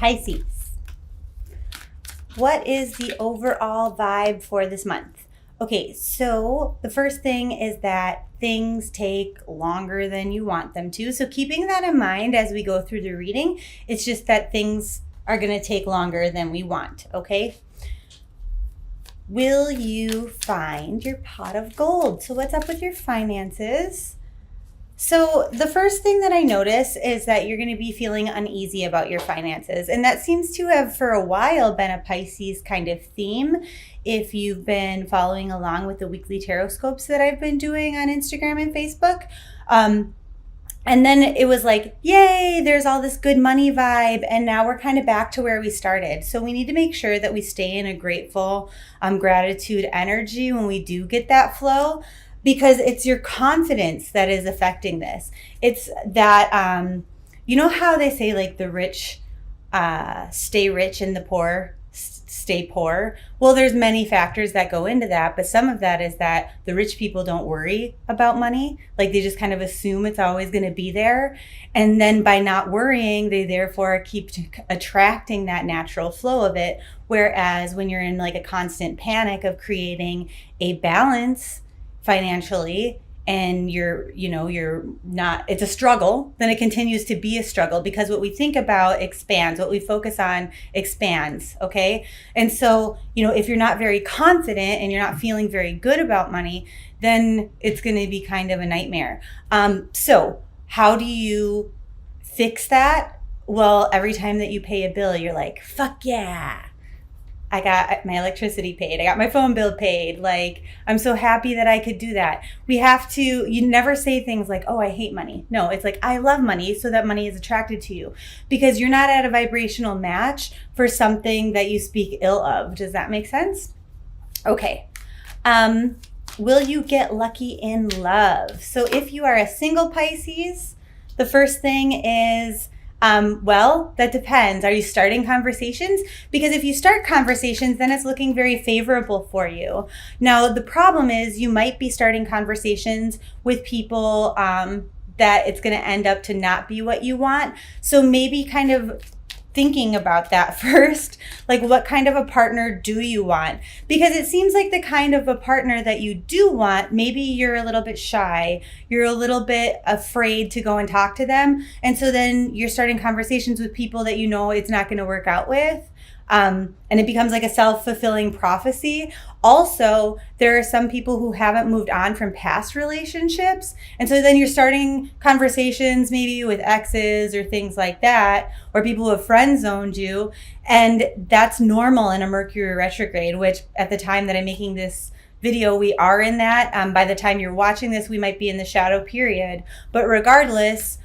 Pisces, what is the overall vibe for this month? Okay, so the first thing is that things take longer than you want them to. So keeping that in mind as we go through the reading, it's just that things are going to take longer than we want, okay? Will you find your pot of gold? So what's up with your finances? So the first thing that I notice is that you're going to be feeling uneasy about your finances. And that seems to have for a while been a Pisces kind of theme. If you've been following along with the weekly tarot scopes that I've been doing on Instagram and Facebook. And then it was like, yay, there's all this good money vibe. And now we're kind of back to where we started. So we need to make sure that we stay in a grateful gratitude energy when we do get that flow, because it's your confidence that is affecting this. It's that, you know how they say like the rich stay rich and the poor stay poor? Well, there's many factors that go into that, but some of that is that the rich people don't worry about money. Like they just kind of assume it's always going to be there. And then by not worrying, they therefore keep attracting that natural flow of it. Whereas when you're in like a constant panic of creating a balance financially, and you're not, it's a struggle, then it continues to be a struggle, because what we think about expands, what we focus on expands, okay? And so, if you're not very confident and you're not feeling very good about money, then it's going to be kind of a nightmare. So how do you fix that? Well, every time that you pay a bill, you're like, fuck yeah, I got my electricity paid. I got my phone bill paid. Like, I'm so happy that I could do that. You never say things like, oh, I hate money. No, it's like, I love money, so that money is attracted to you, because you're not at a vibrational match for something that you speak ill of. Does that make sense? Okay. Will you get lucky in love? So if you are a single Pisces, the first thing is, well, that depends. Are you starting conversations? Because if you start conversations, then it's looking very favorable for you. Now, the problem is you might be starting conversations with people that it's going to end up to not be what you want. So maybe kind of thinking about that first, like what kind of a partner do you want? Because it seems like the kind of a partner that you do want, maybe you're a little bit shy, you're a little bit afraid to go and talk to them. And so then you're starting conversations with people that it's not going to work out with. And it becomes like a self-fulfilling prophecy. Also, there are some people who haven't moved on from past relationships. And so then you're starting conversations maybe with exes or things like that, or people who have friend zoned you. And that's normal in a Mercury retrograde, which at the time that I'm making this video, we are in that. By the time you're watching this, we might be in the shadow period. But regardless,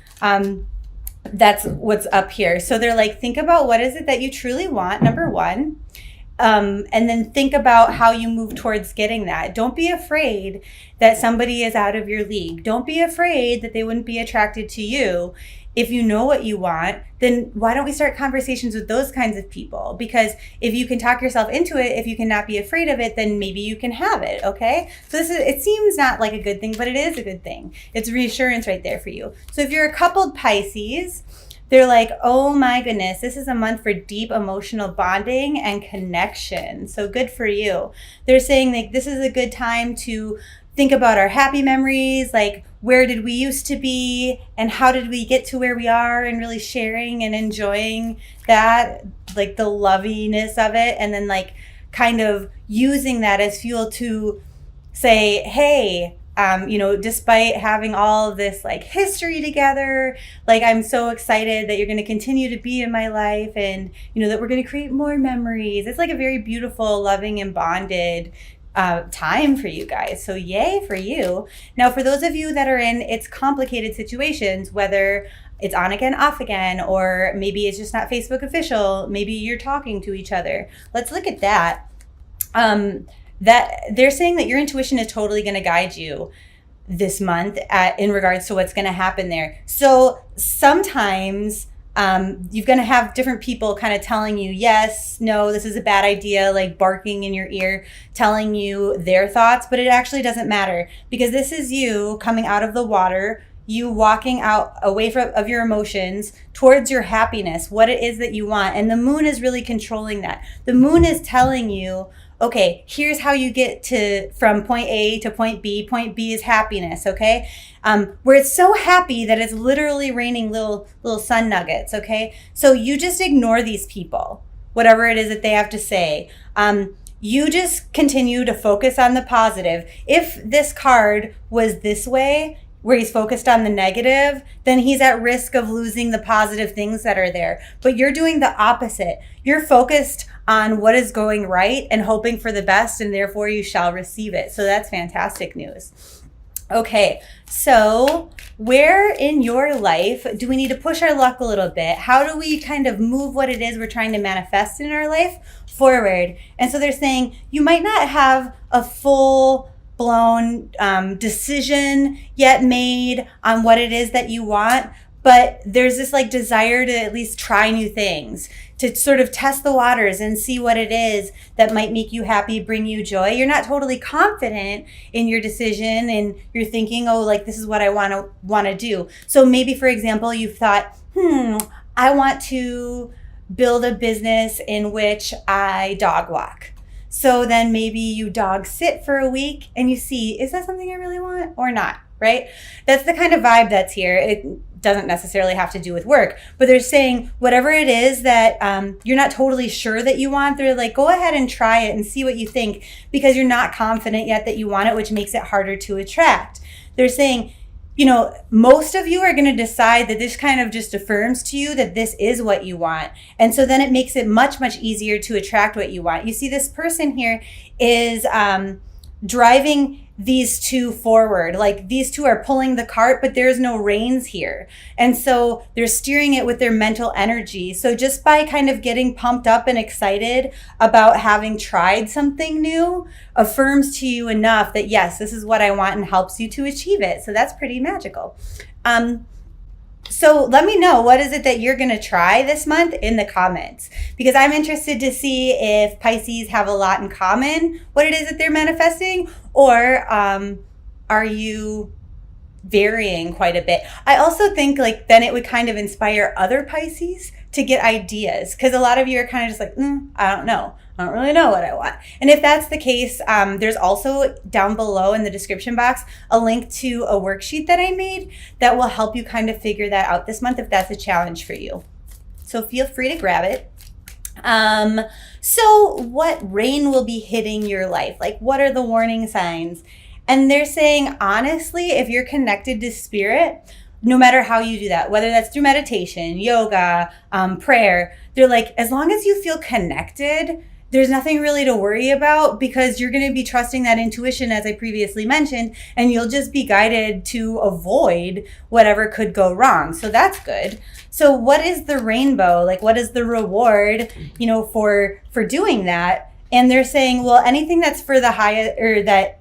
that's what's up here. So they're like, think about what is it that you truly want, number one. And then think about how you move towards getting that. Don't be afraid that somebody is out of your league. Don't be afraid that they wouldn't be attracted to you. If you know what you want, then why don't we start conversations with those kinds of people? Because if you can talk yourself into it, if you cannot be afraid of it, then maybe you can have it, okay? So it seems not like a good thing, but it is a good thing. It's reassurance right there for you. So if you're a coupled Pisces, they're like, oh my goodness, this is a month for deep emotional bonding and connection. So good for you. They're saying like this is a good time to think about our happy memories, like where did we used to be and how did we get to where we are, and really sharing and enjoying that, like the loviness of it, and then like kind of using that as fuel to say, hey, despite having all of this like history together, like I'm so excited that you're going to continue to be in my life, and that we're going to create more memories. It's like a very beautiful, loving and bonded time for you guys. So yay for you. Now, for those of you that are in it's complicated situations, whether it's on again, off again, or maybe it's just not Facebook official, maybe you're talking to each other. Let's look at that. That they're saying that your intuition is totally going to guide you this month in regards to what's going to happen there. So sometimes you're going to have different people kind of telling you, yes, no, this is a bad idea, like barking in your ear, telling you their thoughts, but it actually doesn't matter, because this is you coming out of the water. you walking out away of your emotions towards your happiness, what it is that you want. And the moon is really controlling that. The moon is telling you, okay, here's how you get to from point A to point B. Point B is happiness, okay? Where it's so happy that it's literally raining little sun nuggets, okay? So you just ignore these people, whatever it is that they have to say. You just continue to focus on the positive. If this card was this way, where he's focused on the negative, then he's at risk of losing the positive things that are there. But you're doing the opposite. You're focused on what is going right and hoping for the best, and therefore you shall receive it. So that's fantastic news. Okay, so where in your life do we need to push our luck a little bit? How do we kind of move what it is we're trying to manifest in our life forward? And so they're saying you might not have a full blown decision yet made on what it is that you want, but there's this like desire to at least try new things, to sort of test the waters and see what it is that might make you happy, bring you joy. You're not totally confident in your decision, and you're thinking, oh, like this is what I want to do. So maybe, for example, you've thought, I want to build a business in which I dog walk. So then maybe you dog sit for a week and you see, is that something I really want or not, right? That's the kind of vibe that's here. It doesn't necessarily have to do with work, but they're saying whatever it is that you're not totally sure that you want, they're like, go ahead and try it and see what you think, because you're not confident yet that you want it, which makes it harder to attract. They're saying, you know, most of you are going to decide that this kind of just affirms to you that this is what you want. And so then it makes it much, much easier to attract what you want. You see, this person here is driving these two forward. Like these two are pulling the cart, but there's no reins here. And so they're steering it with their mental energy. So just by kind of getting pumped up and excited about having tried something new affirms to you enough that, yes, this is what I want, and helps you to achieve it. So that's pretty magical. So let me know, what is it that you're going to try this month in the comments, because I'm interested to see if Pisces have a lot in common, what it is that they're manifesting, or are you varying quite a bit? I also think like then it would kind of inspire other Pisces to get ideas, because a lot of you are kind of just like, I don't know. I don't really know what I want. And if that's the case, there's also down below in the description box a link to a worksheet that I made that will help you kind of figure that out this month if that's a challenge for you. So feel free to grab it. So what rain will be hitting your life? Like, what are the warning signs? And they're saying, honestly, if you're connected to spirit, no matter how you do that, whether that's through meditation, yoga, prayer, they're like, as long as you feel connected, there's nothing really to worry about, because you're going to be trusting that intuition, as I previously mentioned, and you'll just be guided to avoid whatever could go wrong. So that's good. So what is the rainbow? Like, what is the reward, you know, for doing that? And they're saying, well, anything that's for the highest, or that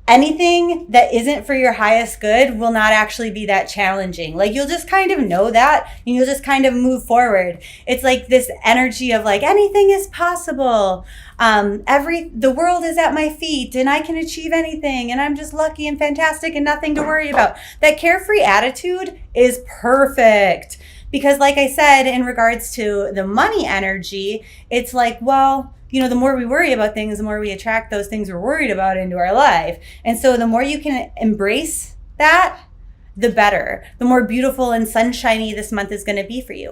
anything that isn't for your highest good will not actually be that challenging. Like, you'll just kind of know that, and you'll just kind of move forward. It's like this energy of like, anything is possible. The world is at my feet and I can achieve anything, and I'm just lucky and fantastic and nothing to worry about. That carefree attitude is perfect, because like I said, in regards to the money energy, it's like, well, you know, the more we worry about things, the more we attract those things we're worried about into our life. And so the more you can embrace that, the better. The more beautiful and sunshiny this month is going to be for you.